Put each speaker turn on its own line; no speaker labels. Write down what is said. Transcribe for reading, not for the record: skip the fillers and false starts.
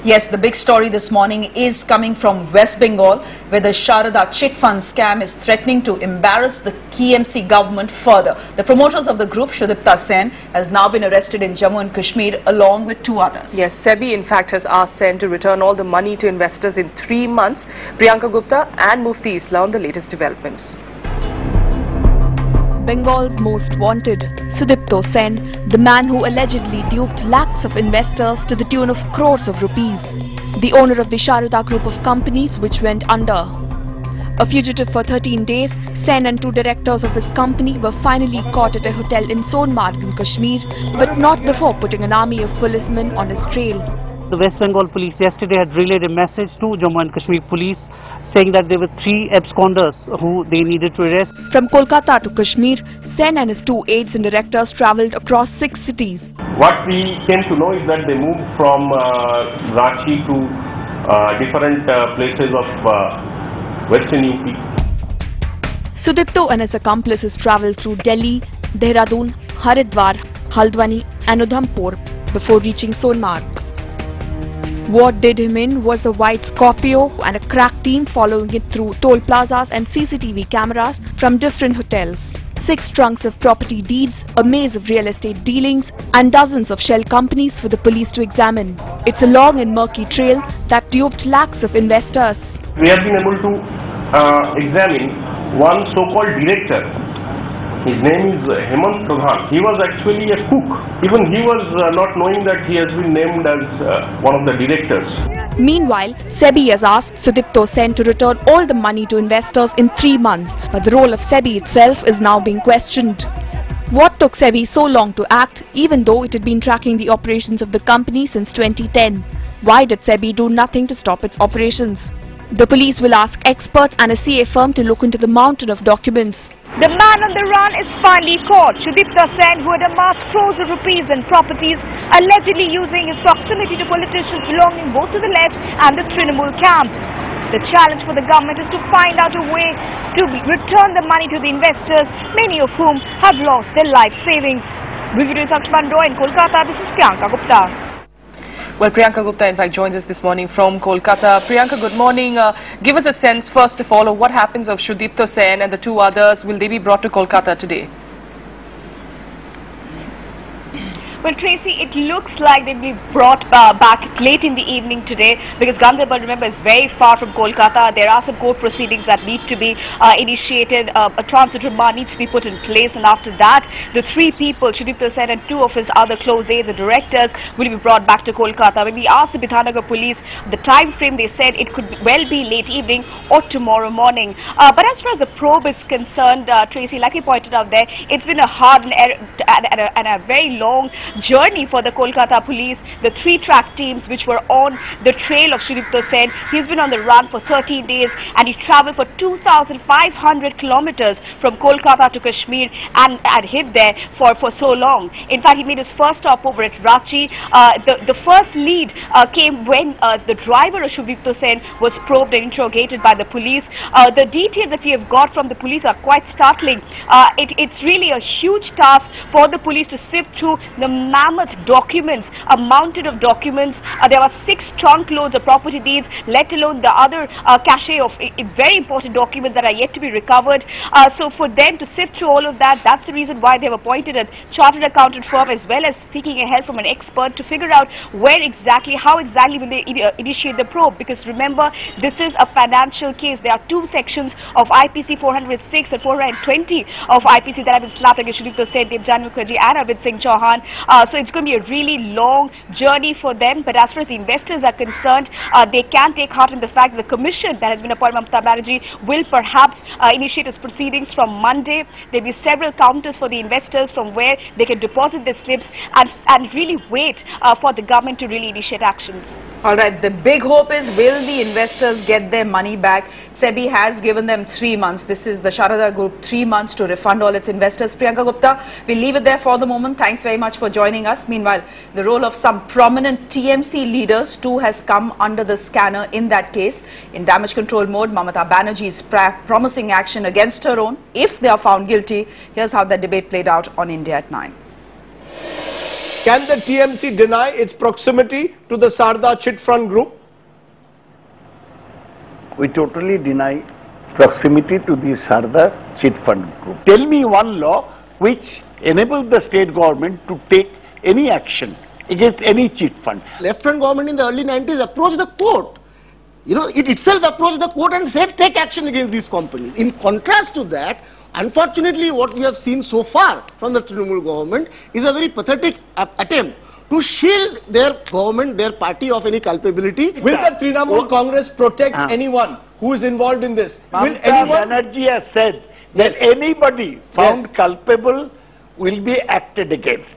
Yes, the big story this morning is coming from West Bengal, where the Saradha chit fund scam is threatening to embarrass the TMC government further. The promoters of the group, Saugata Sen, has now been arrested in Jammu and Kashmir along with 2 others.
Yes, SEBI in fact has asked Sen to return all the money to investors in 3 months. Priyanka Gupta and Mufti Isla on the latest developments.
Bengal's most wanted, Saugata Sen, the man who allegedly duped lakhs of investors to the tune of crores of rupees. The owner of the Saradha group of companies which went under. A fugitive for 13 days, Sen and 2 directors of his company were finally caught at a hotel in Sonmarg in Kashmir, but not before putting an army of policemen on his trail.
The West Bengal police yesterday had relayed a message to Jammu and Kashmir police saying that there were 3 absconders who they needed to arrest.
From Kolkata to Kashmir, Sen and his 2 aides and directors travelled across 6 cities.
What we came to know is that they moved from Ranchi to different places of Western UP.
Saugata and his accomplices travelled through Delhi, Dehradun, Haridwar, Haldwani and Udhampur before reaching Sonmarg. What did him in was a white Scorpio and a crack team following it through toll plazas and CCTV cameras from different hotels. 6 trunks of property deeds, a maze of real estate dealings and dozens of shell companies for the police to examine. It's a long and murky trail that duped lakhs of investors.
We have been able to examine one so-called director. His name is Pradhan. He was actually a cook. Even he was not knowing that he has been named as one of the directors.
Meanwhile, SEBI has asked Saugata Sen to return all the money to investors in 3 months, but the role of SEBI itself is now being questioned. What took SEBI so long to act, even though it had been tracking the operations of the company since 2010? Why did SEBI do nothing to stop its operations? The police will ask experts and a CA firm to look into the mountain of documents.
The man on the run is finally caught. Saugata Sen, who had amassed crores of rupees in properties, allegedly using his proximity to politicians belonging both to the left and the Trinamool camp. The challenge for the government is to find out a way to return the money to the investors, many of whom have lost their life savings. With Saugata Roy in Kolkata, this is Priyanka Gupta.
Well, Priyanka Gupta in fact joins us this morning from Kolkata. Priyanka, good morning. Give us a sense first of all of what happens of Saugata Sen and the 2 others. Will they be brought to Kolkata today?
Well, Tracy, it looks like they'll be brought back late in the evening today because Gandharbal, remember, is very far from Kolkata. There are some court proceedings that need to be initiated. A transit remand needs to be put in place, and after that, the 3 people, Saugata Sen and 2 of his other close aides and directors, will be brought back to Kolkata. When we asked the Bidhanagar police the time frame, they said it could well be late evening or tomorrow morning. But as far as the probe is concerned, Tracy, like you pointed out there, it's been a hard and a very long journey for the Kolkata police. The 3 track teams which were on the trail of Saugata Sen, he's been on the run for 13 days and he travelled for 2,500 kilometers from Kolkata to Kashmir and hid there for so long. In fact, he made his first stop over at Ranchi. The first lead came when the driver of Saugata Sen was probed and interrogated by the police. The details that we have got from the police are quite startling. It's really a huge task for the police to sift through the mammoth documents, a mountain of documents. There were 6 trunk loads of property deeds, let alone the other cache of very important documents that are yet to be recovered. So for them to sift through all of that, that's the reason why they've appointed a chartered accountant firm as well as seeking a help from an expert to figure out how exactly will they initiate the probe. Because remember, this is a financial case. There are 2 sections of IPC 406 and 420 of IPC that have been slapped against Saugata Sen, Janil Mukherjee and Arvind Singh Chauhan. So it's going to be a really long journey for them. But as far as the investors are concerned, they can take heart in the fact that the commission that has been appointed by Mamata Banerjee will perhaps initiate its proceedings from Monday. There will be several counters for the investors from where they can deposit their slips and really wait for the government to really initiate actions.
All right, the big hope is, will the investors get their money back? SEBI has given them 3 months. This is the Saradha Group, 3 months to refund all its investors. Priyanka Gupta, we'll leave it there for the moment. Thanks very much for joining us. Meanwhile, the role of some prominent TMC leaders too has come under the scanner in that case. In damage control mode, Mamata Banerjee is promising action against her own if they are found guilty. Here's how the debate played out on India at 9.
Can the TMC deny its proximity to the Saradha chit fund group?
We totally deny proximity to the Saradha chit fund group. Tell me one law which enables the state government to take any action against any chit fund.
Left-front government in the early 90s approached the court. You know, it itself approached the court and said take action against these companies. In contrast to that, unfortunately what we have seen so far from the Trinamool government is a very pathetic attempt to shield their government, their party of any culpability.
Will the Trinamool Congress protect anyone who is involved in this? Will
Mamata
anyone...
Banerjee has said that anybody found culpable will be acted against.